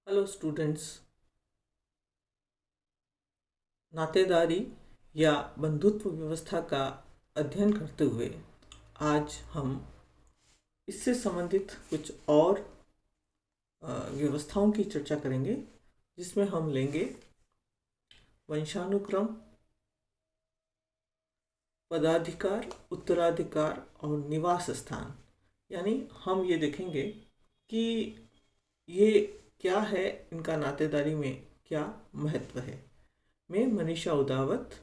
Hello students. नातेदारी या बंधुत्व व्यवस्था का अध्ययन करते हुए आज हम इससे संबंधित कुछ और व्यवस्थाओं की चर्चा करेंगे, जिसमें हम लेंगे वंशानुक्रम, पदाधिकार, उत्तराधिकार और निवास स्थान। यानी हम ये देखेंगे कि ये क्या है, इनका नातेदारी में क्या महत्व है। मैं Manisha Udawat,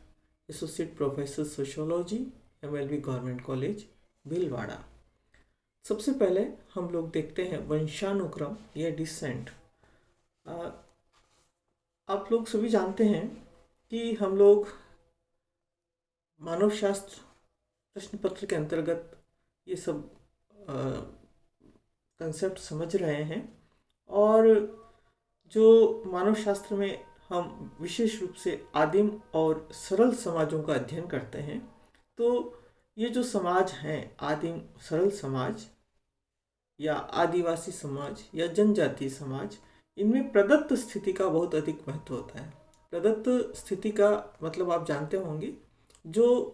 associate professor sociology, MLB government college Bhilwara. सबसे पहले हम लोग देखते हैं वंशानुक्रम या डिसेंट। आप लोग सभी जानते हैं कि हम लोग मानव शास्त्र प्रश्न पत्र के अंतर्गत ये सब कंसेप्ट समझ रहे हैं, और जो मानव शास्त्र में हम विशेष रूप से आदिम और सरल समाजों का अध्ययन करते हैं, तो ये जो समाज हैं, आदिम सरल समाज या आदिवासी समाज या जनजातीय समाज, इनमें प्रदत्त स्थिति का बहुत अधिक महत्व होता है। प्रदत्त स्थिति का मतलब आप जानते होंगे, जो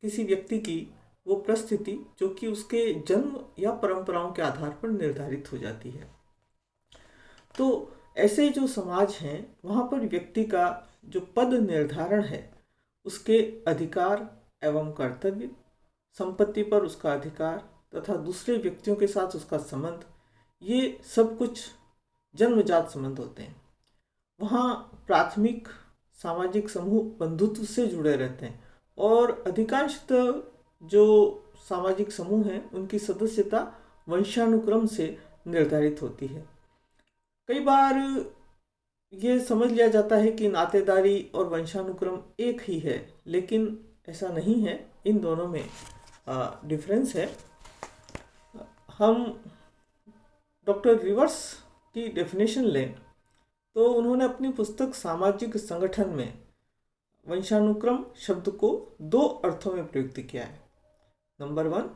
किसी व्यक्ति की वो परिस्थिति जो कि उसके जन्म या परंपराओं के आधार पर निर्धारित हो जाती है। तो ऐसे जो समाज हैं, वहाँ पर व्यक्ति का जो पद निर्धारण है, उसके अधिकार एवं कर्तव्य, संपत्ति पर उसका अधिकार तथा दूसरे व्यक्तियों के साथ उसका संबंध, ये सब कुछ जन्मजात संबंध होते हैं। वहाँ प्राथमिक सामाजिक समूह बंधुत्व से जुड़े रहते हैं, और अधिकांशतः जो सामाजिक समूह हैं, उनकी सदस्यता वंशानुक्रम से निर्धारित होती है। कई बार ये समझ लिया जाता है कि नातेदारी और वंशानुक्रम एक ही है, लेकिन ऐसा नहीं है। इन दोनों में डिफरेंस है। हम डॉक्टर रिवर्स की डेफिनेशन लें तो उन्होंने अपनी पुस्तक सामाजिक संगठन में वंशानुक्रम शब्द को दो अर्थों में प्रयुक्त किया है। नंबर 1,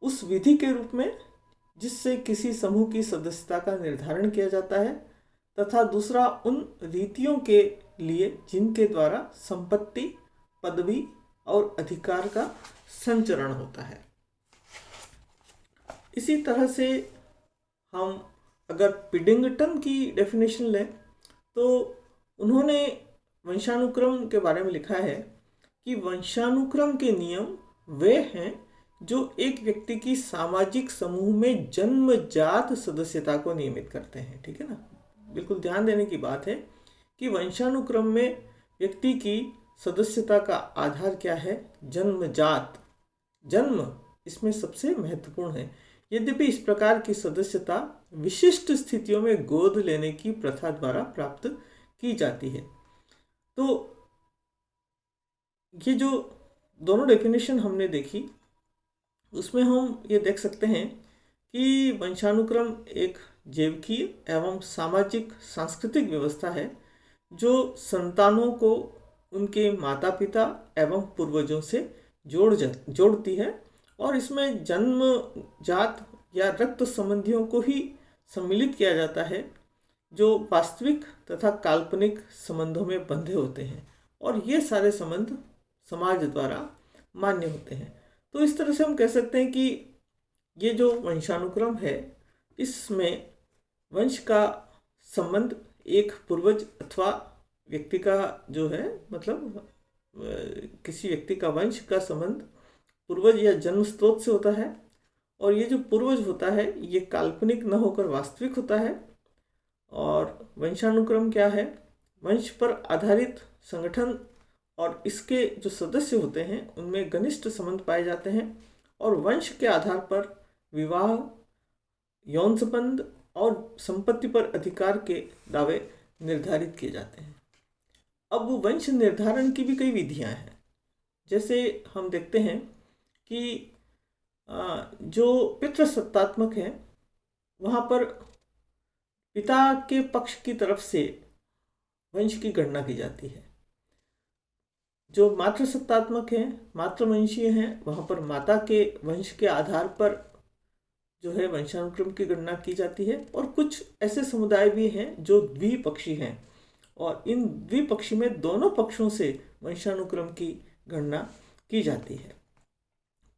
उस विधि के रूप में जिससे किसी समूह की सदस्यता का निर्धारण किया जाता है, तथा दूसरा उन रीतियों के लिए जिनके द्वारा संपत्ति, पदवी और अधिकार का संचरण होता है। इसी तरह से हम अगर पिडिंगटन की डेफिनेशन लें तो उन्होंने वंशानुक्रम के बारे में लिखा है कि वंशानुक्रम के नियम वे हैं जो एक व्यक्ति की सामाजिक समूह में जन्मजात सदस्यता को नियमित करते हैं। ठीक है ना, बिल्कुल ध्यान देने की बात है कि वंशानुक्रम में व्यक्ति की सदस्यता का आधार क्या है? जन्मजात। जन्म इसमें सबसे महत्वपूर्ण है। यद्यपि इस प्रकार की सदस्यता विशिष्ट स्थितियों में गोद लेने की प्रथा द्वारा प्राप्त की जाती है। तो ये जो दोनों डेफिनेशन हमने देखी, उसमें हम ये देख सकते हैं कि वंशानुक्रम एक जैविकीय एवं सामाजिक सांस्कृतिक व्यवस्था है जो संतानों को उनके माता पिता एवं पूर्वजों से जोड़ती है, और इसमें जन्मजात या रक्त संबंधियों को ही सम्मिलित किया जाता है जो वास्तविक तथा काल्पनिक संबंधों में बंधे होते हैं, और ये सारे संबंध समाज द्वारा मान्य होते हैं। तो इस तरह से हम कह सकते हैं कि ये जो वंशानुक्रम है, इसमें वंश का संबंध एक पूर्वज अथवा व्यक्ति का जो है, मतलब किसी व्यक्ति का वंश का संबंध पूर्वज या जन्म स्रोत से होता है, और ये जो पूर्वज होता है ये काल्पनिक न होकर वास्तविक होता है। और वंशानुक्रम क्या है? वंश पर आधारित संगठन, और इसके जो सदस्य होते हैं उनमें घनिष्ठ संबंध पाए जाते हैं, और वंश के आधार पर विवाह, यौन संबंध और संपत्ति पर अधिकार के दावे निर्धारित किए जाते हैं। अब वंश निर्धारण की भी कई विधियां हैं। जैसे हम देखते हैं कि जो पितृसत्तात्मक है, वहाँ पर पिता के पक्ष की तरफ से वंश की गणना की जाती है। जो मातृसत्तात्मक हैं, मातृवंशीय हैं, वहाँ पर माता के वंश के आधार पर जो है वंशानुक्रम की गणना की जाती है, और कुछ ऐसे समुदाय भी हैं जो द्विपक्षी हैं, और इन द्विपक्षी में दोनों पक्षों से वंशानुक्रम की गणना की जाती है।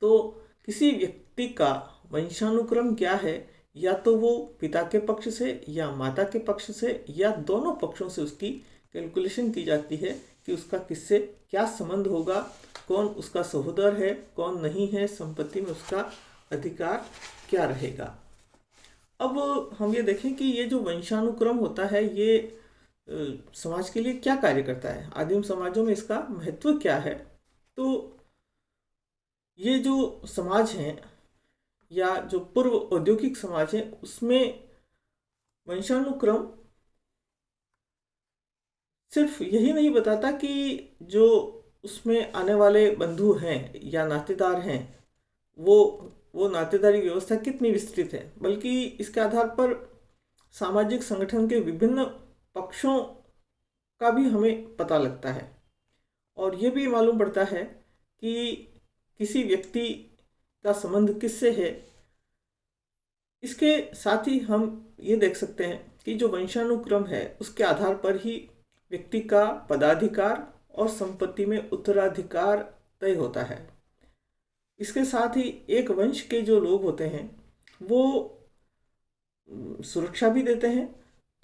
तो किसी व्यक्ति का वंशानुक्रम क्या है, या तो वो पिता के पक्ष से या माता के पक्ष से या दोनों पक्षों से उसकी कैलकुलेशन की जाती है कि उसका किससे क्या संबंध होगा, कौन उसका सहोदर है, कौन नहीं है, संपत्ति में उसका अधिकार क्या रहेगा। अब हम ये देखें कि ये जो वंशानुक्रम होता है ये समाज के लिए क्या कार्य करता है, आदिम समाजों में इसका महत्व क्या है। तो ये जो समाज हैं या जो पूर्व औद्योगिक समाज है, उसमें वंशानुक्रम सिर्फ यही नहीं बताता कि जो उसमें आने वाले बंधु हैं या नातेदार हैं वो नातेदारी व्यवस्था कितनी विस्तृत है, बल्कि इसके आधार पर सामाजिक संगठन के विभिन्न पक्षों का भी हमें पता लगता है, और ये भी मालूम पड़ता है कि किसी व्यक्ति का संबंध किससे है। इसके साथ ही हम ये देख सकते हैं कि जो वंशानुक्रम है उसके आधार पर ही व्यक्ति का पदाधिकार और संपत्ति में उत्तराधिकार तय होता है। इसके साथ ही एक वंश के जो लोग होते हैं वो सुरक्षा भी देते हैं।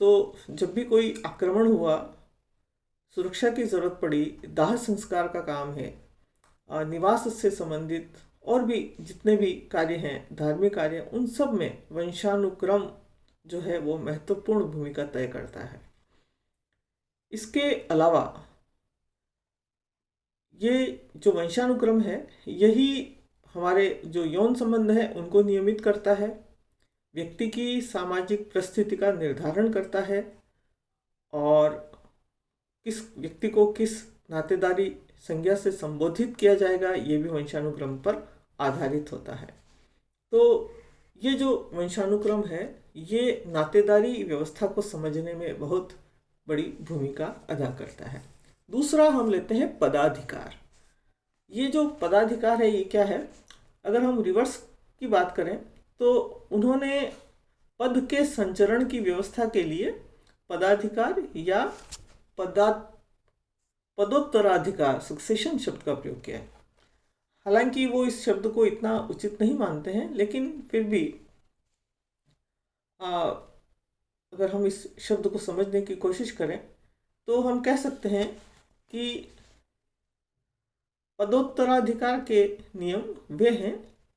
तो जब भी कोई आक्रमण हुआ, सुरक्षा की जरूरत पड़ी, दाह संस्कार का काम है, निवास से संबंधित और भी जितने भी कार्य हैं, धार्मिक कार्य, उन सब में वंशानुक्रम जो है वो महत्वपूर्ण भूमिका तय करता है। इसके अलावा ये जो वंशानुक्रम है यही हमारे जो यौन संबंध है उनको नियमित करता है, व्यक्ति की सामाजिक परिस्थिति का निर्धारण करता है, और किस व्यक्ति को किस नातेदारी संज्ञा से संबोधित किया जाएगा ये भी वंशानुक्रम पर आधारित होता है। तो ये जो वंशानुक्रम है ये नातेदारी व्यवस्था को समझने में बहुत बड़ी भूमिका अदा करता है। दूसरा हम लेते हैं पदाधिकार। ये जो पदाधिकार है ये क्या है, अगर हम रिवर्स की बात करें तो उन्होंने पद के संचरण की व्यवस्था के लिए पदाधिकार या पदोत्तराधिकार, सक्सेशन शब्द का प्रयोग किया है। हालांकि वो इस शब्द को इतना उचित नहीं मानते हैं, लेकिन फिर भी अगर हम इस शब्द को समझने की कोशिश करें तो हम कह सकते हैं कि पदोत्तराधिकार के नियम वे हैं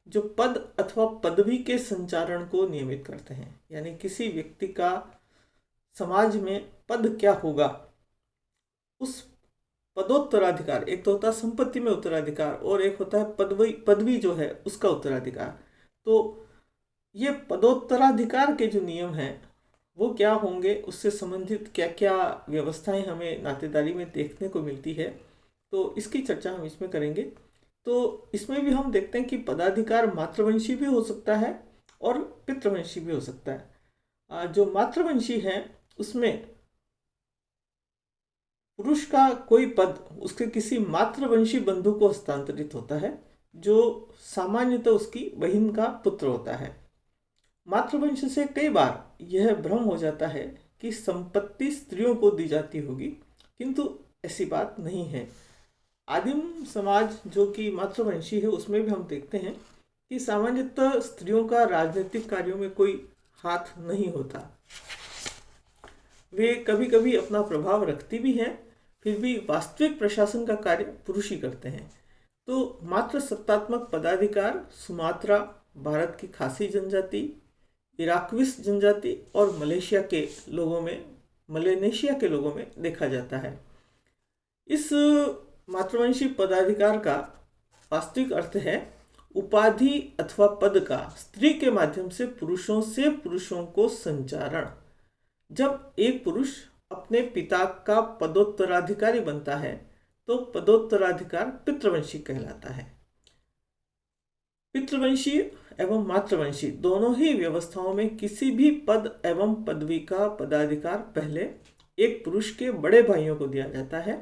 जो पद अथवा पदवी के संचारण को नियमित करते हैं। यानी किसी व्यक्ति का समाज में पद क्या होगा, उस पदोत्तराधिकार, एक तो होता है संपत्ति में उत्तराधिकार और एक होता है पदवी जो है उसका उत्तराधिकार। तो ये पदोत्तराधिकार के जो नियम हैं वो क्या होंगे, उससे संबंधित क्या क्या व्यवस्थाएं हमें नातेदारी में देखने को मिलती है, तो इसकी चर्चा हम इसमें करेंगे। तो इसमें भी हम देखते हैं कि पदाधिकार मातृवंशी भी हो सकता है और पितृवंशी भी हो सकता है। जो मातृवंशी है उसमें पुरुष का कोई पद उसके किसी मातृवंशी बंधु को हस्तांतरित होता है जो सामान्यतः उसकी बहन का पुत्र होता है। मातृवंश से कई बार यह भ्रम हो जाता है कि संपत्ति स्त्रियों को दी जाती होगी, किंतु ऐसी बात नहीं है। आदिम समाज जो कि मातृवंशी है उसमें भी हम देखते हैं कि सामान्यतः स्त्रियों का राजनीतिक कार्यों में कोई हाथ नहीं होता। वे कभी कभी अपना प्रभाव रखती भी हैं, फिर भी वास्तविक प्रशासन का कार्य पुरुष ही करते हैं। तो मात्र सत्तात्मक पदाधिकार सुमात्रा, भारत की खासी जनजाति, इराकविस जनजाति और मलेशिया के लोगों में देखा जाता है। इस मातृवंशी पदाधिकार का वास्तविक अर्थ है उपाधि अथवा पद का स्त्री के माध्यम से पुरुषों को संचारण। जब एक पुरुष अपने पिता का पदोत्तराधिकारी बनता है तो पदोत्तराधिकार पितृवंशी कहलाता है। पितृवंशी एवं मातृवंशी दोनों ही व्यवस्थाओं में किसी भी पद एवं पदवी का पदाधिकार पहले एक पुरुष के बड़े भाइयों को दिया जाता है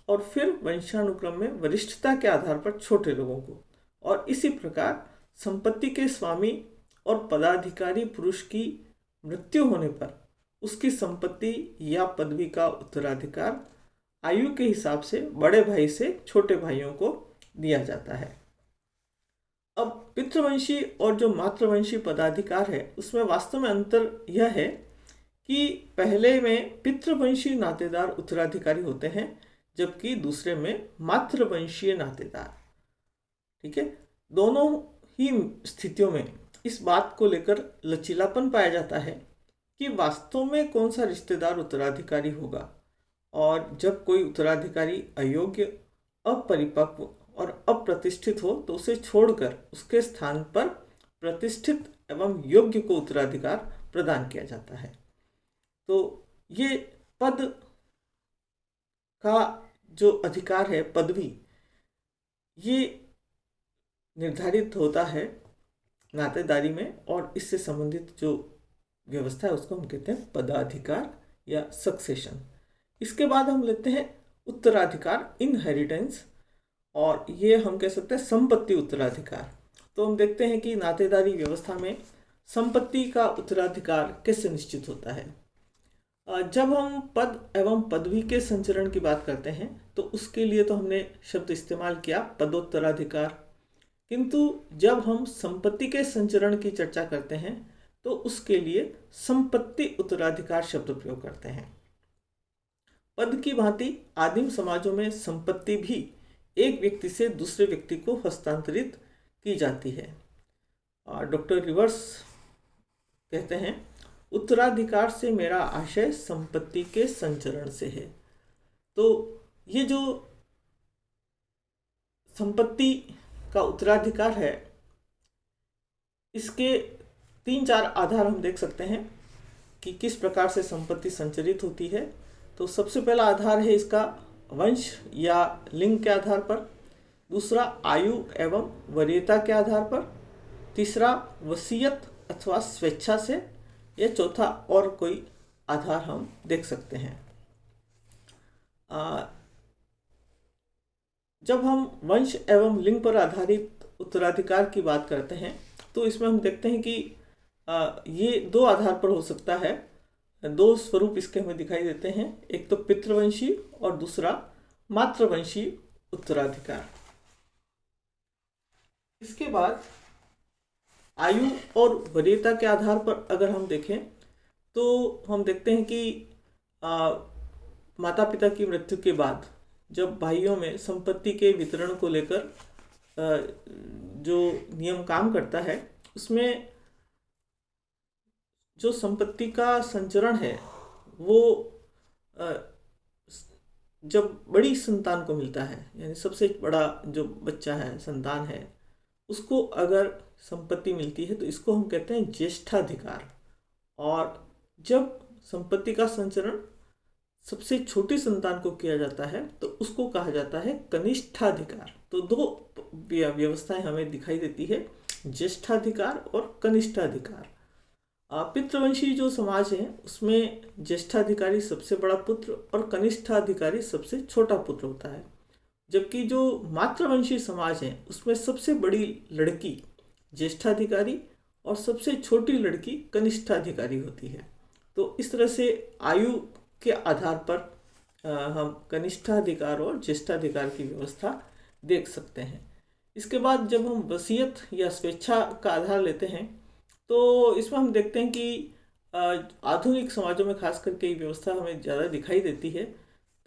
और फिर वंशानुक्रम में वरिष्ठता के आधार पर छोटे लोगों को, और इसी प्रकार संपत्ति के स्वामी और पदाधिकारी पुरुष की मृत्यु होने पर उसकी संपत्ति या पदवी का उत्तराधिकार आयु के हिसाब से बड़े भाई से छोटे भाइयों को दिया जाता है। अब पितृवंशी और जो मातृवंशी पदाधिकार है उसमें वास्तव में अंतर यह है कि पहले में पितृवंशी नातेदार उत्तराधिकारी होते हैं, जबकि दूसरे में मातृवंशीय नातेदार। ठीक है, दोनों ही स्थितियों में इस बात को लेकर लचीलापन पाया जाता है कि वास्तव में कौन सा रिश्तेदार उत्तराधिकारी होगा, और जब कोई उत्तराधिकारी अयोग्य, अपरिपक्व और अप्रतिष्ठित हो तो उसे छोड़कर उसके स्थान पर प्रतिष्ठित एवं योग्य को उत्तराधिकार प्रदान किया जाता है। तो ये पद का जो अधिकार है, पदवी, ये निर्धारित होता है नातेदारी में, और इससे संबंधित जो व्यवस्था है उसको हम कहते हैं पदाधिकार या सक्सेशन। इसके बाद हम लेते हैं उत्तराधिकार, इनहेरिटेंस, और ये हम कह सकते हैं संपत्ति उत्तराधिकार। तो हम देखते हैं कि नातेदारी व्यवस्था में संपत्ति का उत्तराधिकार कैसे निश्चित होता है। जब हम पद एवं पदवी के संचरण की बात करते हैं तो उसके लिए तो हमने शब्द इस्तेमाल किया पदोत्तराधिकार, किंतु जब हम संपत्ति के संचरण की चर्चा करते हैं तो उसके लिए संपत्ति उत्तराधिकार शब्द प्रयोग करते हैं। पद की भांति आदिम समाजों में संपत्ति भी एक व्यक्ति से दूसरे व्यक्ति को हस्तांतरित की जाती है। डॉक्टर रिवर्स कहते हैं, उत्तराधिकार से मेरा आशय संपत्ति के संचरण से है। तो ये जो संपत्ति का उत्तराधिकार है, इसके 3-4 आधार हम देख सकते हैं कि किस प्रकार से संपत्ति संचरित होती है। तो सबसे पहला आधार है इसका वंश या लिंग के आधार पर, दूसरा आयु एवं वरीयता के आधार पर, तीसरा वसीयत अथवा स्वेच्छा से, या चौथा और कोई आधार हम देख सकते हैं। जब हम वंश एवं लिंग पर आधारित उत्तराधिकार की बात करते हैं तो इसमें हम देखते हैं कि ये 2 आधार पर हो सकता है। 2 स्वरूप इसके हमें दिखाई देते हैं, एक तो पितृवंशी और दूसरा मातृवंशी उत्तराधिकार। इसके बाद आयु और वरीयता के आधार पर अगर हम देखें तो हम देखते हैं कि माता पिता की मृत्यु के बाद जब भाइयों में संपत्ति के वितरण को लेकर जो नियम काम करता है, उसमें जो संपत्ति का संचरण है वो जब बड़ी संतान को मिलता है, यानी सबसे बड़ा जो बच्चा है, संतान है, उसको अगर संपत्ति मिलती है तो इसको हम कहते हैं ज्येष्ठाधिकार। और जब संपत्ति का संचरण सबसे छोटी संतान को किया जाता है तो उसको कहा जाता है कनिष्ठाधिकार। तो 2 व्यवस्थाएं हमें दिखाई देती है, ज्येष्ठाधिकार और कनिष्ठाधिकार। पितृवंशी जो समाज है उसमें ज्येष्ठाधिकारी सबसे बड़ा पुत्र और कनिष्ठाधिकारी सबसे छोटा पुत्र होता है, जबकि जो मातृवंशी समाज है उसमें सबसे बड़ी लड़की ज्येष्ठाधिकारी और सबसे छोटी लड़की कनिष्ठाधिकारी होती है। तो इस तरह से आयु के आधार पर हम कनिष्ठाधिकार और ज्येष्ठाधिकार की व्यवस्था देख सकते हैं। इसके बाद जब हम वसीयत या स्वेच्छा का आधार लेते हैं तो इसमें हम देखते हैं कि आधुनिक समाजों में खास करके ये व्यवस्था हमें ज़्यादा दिखाई देती है।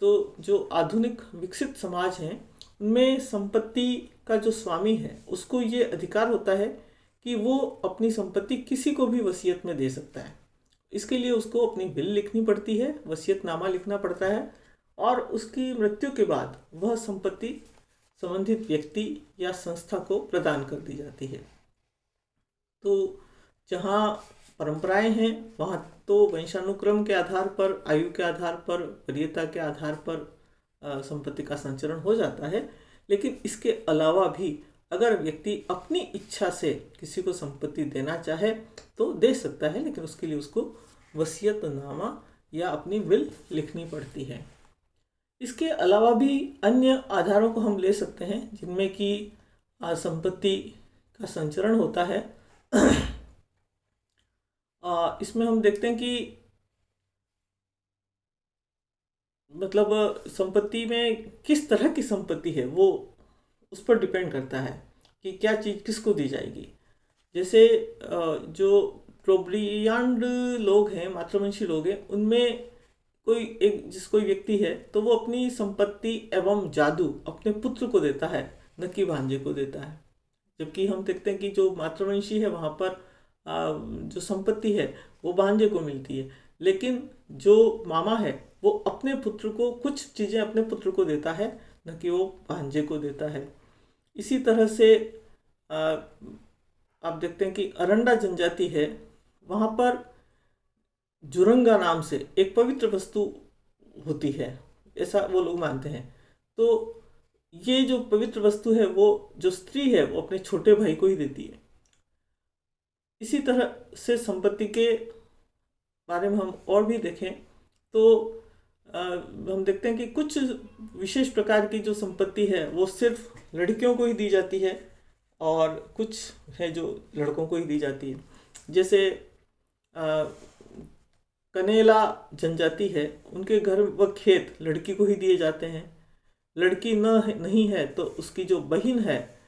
तो जो आधुनिक विकसित समाज हैं उनमें संपत्ति का जो स्वामी है उसको ये अधिकार होता है कि वो अपनी संपत्ति किसी को भी वसीयत में दे सकता है। इसके लिए उसको अपनी विल लिखनी पड़ती है, वसीयतनामा लिखना पड़ता है, और उसकी मृत्यु के बाद वह संपत्ति संबंधित व्यक्ति या संस्था को प्रदान कर दी जाती है। तो जहाँ परंपराएं हैं वहाँ तो वंशानुक्रम के आधार पर, आयु के आधार पर, वरीयता के आधार पर संपत्ति का संचरण हो जाता है, लेकिन इसके अलावा भी अगर व्यक्ति अपनी इच्छा से किसी को संपत्ति देना चाहे तो दे सकता है, लेकिन उसके लिए उसको वसीयतनामा या अपनी विल लिखनी पड़ती है। इसके अलावा भी अन्य आधारों को हम ले सकते हैं जिनमें कि संपत्ति का संचरण होता है। इसमें हम देखते हैं कि मतलब संपत्ति में किस तरह की संपत्ति है वो उस पर डिपेंड करता है कि क्या चीज़ किसको दी जाएगी। जैसे जो प्रोब्लियांड लोग हैं, मातृवंशी लोग हैं, उनमें कोई व्यक्ति है तो वो अपनी संपत्ति एवं जादू अपने पुत्र को देता है, न कि भांजे को देता है। जबकि हम देखते हैं कि जो मातृवंशी है वहाँ पर जो संपत्ति है वो भांजे को मिलती है, लेकिन जो मामा है वो अपने पुत्र को कुछ चीज़ें अपने पुत्र को देता है, न कि वो भांजे को देता है। इसी तरह से आप देखते हैं कि अरंडा जनजाति है, वहाँ पर जुरंगा नाम से एक पवित्र वस्तु होती है, ऐसा वो लोग मानते हैं। तो ये जो पवित्र वस्तु है वो जो स्त्री है वो अपने छोटे भाई को ही देती है। इसी तरह से संपत्ति के बारे में हम और भी देखें तो हम देखते हैं कि कुछ विशेष प्रकार की जो संपत्ति है वो सिर्फ लड़कियों को ही दी जाती है और कुछ है जो लड़कों को ही दी जाती है। जैसे कनेला जनजाति है, उनके घर व खेत लड़की को ही दिए जाते हैं। लड़की नहीं है तो उसकी जो बहन है,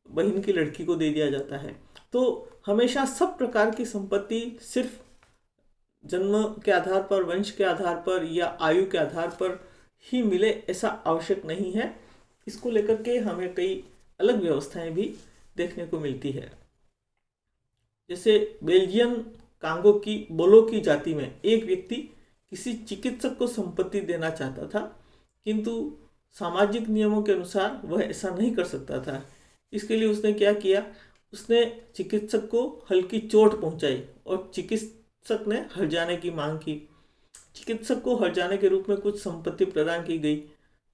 बहन की लड़की को दे दिया जाता है। तो हमेशा सब प्रकार की संपत्ति सिर्फ जन्म के आधार पर, वंश के आधार पर या आयु के आधार पर ही मिले ऐसा आवश्यक नहीं है। इसको लेकर के हमें कई अलग व्यवस्थाएं भी देखने को मिलती है। जैसे बेल्जियन कांगो की बोलो की जाति में एक व्यक्ति किसी चिकित्सक को संपत्ति देना चाहता था, किंतु सामाजिक नियमों के अनुसार वह ऐसा नहीं कर सकता था। इसके लिए उसने क्या किया, उसने चिकित्सक को हल्की चोट पहुंचाई और चिकित्सक ने हर्जाने की मांग की। चिकित्सक को हर्जाने के रूप में कुछ संपत्ति प्रदान की गई।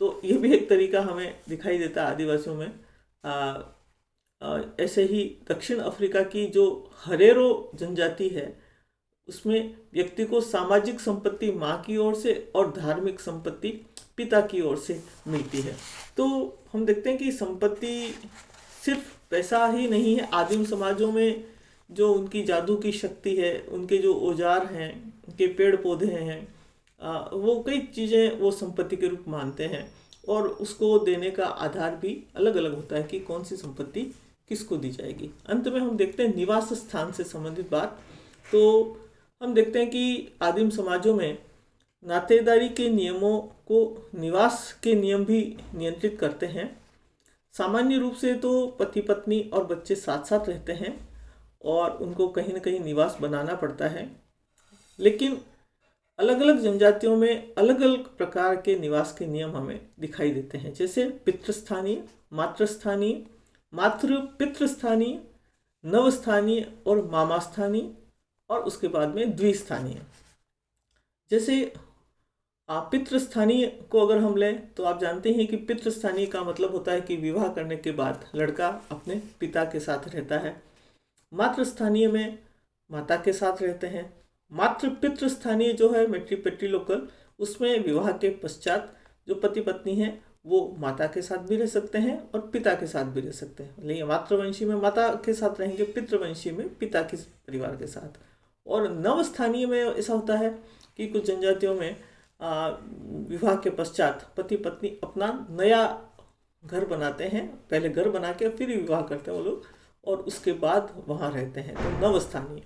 तो यह भी एक तरीका हमें दिखाई देता है आदिवासियों में। ऐसे ही दक्षिण अफ्रीका की जो हरेरो जनजाति है उसमें व्यक्ति को सामाजिक संपत्ति माँ की ओर से और धार्मिक संपत्ति पिता की ओर से मिलती है। तो हम देखते हैं कि संपत्ति सिर्फ पैसा ही नहीं है। आदिम समाजों में जो उनकी जादू की शक्ति है, उनके जो औजार हैं, उनके पेड़ पौधे हैं, वो कई चीज़ें वो संपत्ति के रूप मानते हैं और उसको देने का आधार भी अलग अलग होता है कि कौन सी संपत्ति किसको दी जाएगी। अंत में हम देखते हैं निवास स्थान से संबंधित बात। तो हम देखते हैं कि आदिम समाजों में नातेदारी के नियमों को निवास के नियम भी नियंत्रित करते हैं। सामान्य रूप से तो पति पत्नी और बच्चे साथ साथ रहते हैं और उनको कहीं ना कहीं निवास बनाना पड़ता है, लेकिन अलग अलग जनजातियों में अलग अलग प्रकार के निवास के नियम हमें दिखाई देते हैं। जैसे पितृस्थानीय, मातृस्थानीय, मातृ पितृस्थानीय, नवस्थानीय और मामास्थानीय और उसके बाद में द्विस्थानीय। जैसे पितृस्थानीय को अगर हम लें तो आप जानते हैं कि पितृस्थानीय का मतलब होता है कि विवाह करने के बाद लड़का अपने पिता के साथ रहता है। मातृस्थानीय में माता के साथ रहते हैं। मातृ पितृस्थानीय जो है मैट्रीपेट्रीलोकल, उसमें विवाह के पश्चात जो पति पत्नी हैं वो माता के साथ भी रह सकते हैं और पिता के साथ भी रह सकते हैं। लेकिन मातृवंशी में माता के साथ रहेंगे, पितृवंशी में पिता के परिवार के साथ। और नवस्थानीय में ऐसा होता है कि कुछ जनजातियों में विवाह के पश्चात पति पत्नी अपना नया घर बनाते हैं, पहले घर बना के फिर विवाह करते हैं वो लोग और उसके बाद वहाँ रहते हैं। तो नवस्थानीय।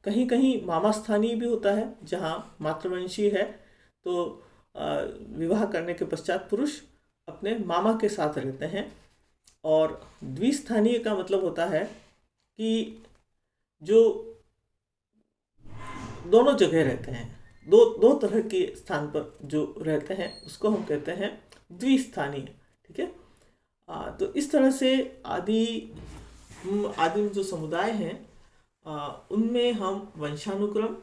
कहीं कहीं मामास्थानीय भी होता है जहाँ मातृवंशी है तो विवाह करने के पश्चात पुरुष अपने मामा के साथ रहते हैं। और द्विस्थानीय का मतलब होता है कि जो दोनों जगह रहते हैं, दो तरह के स्थान पर जो रहते हैं उसको हम कहते हैं द्विस्थानीय। ठीक है। तो इस तरह से आदिम जो समुदाय हैं उनमें हम वंशानुक्रम,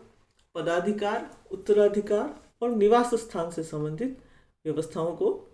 पदाधिकार, उत्तराधिकार और निवास स्थान से संबंधित व्यवस्थाओं को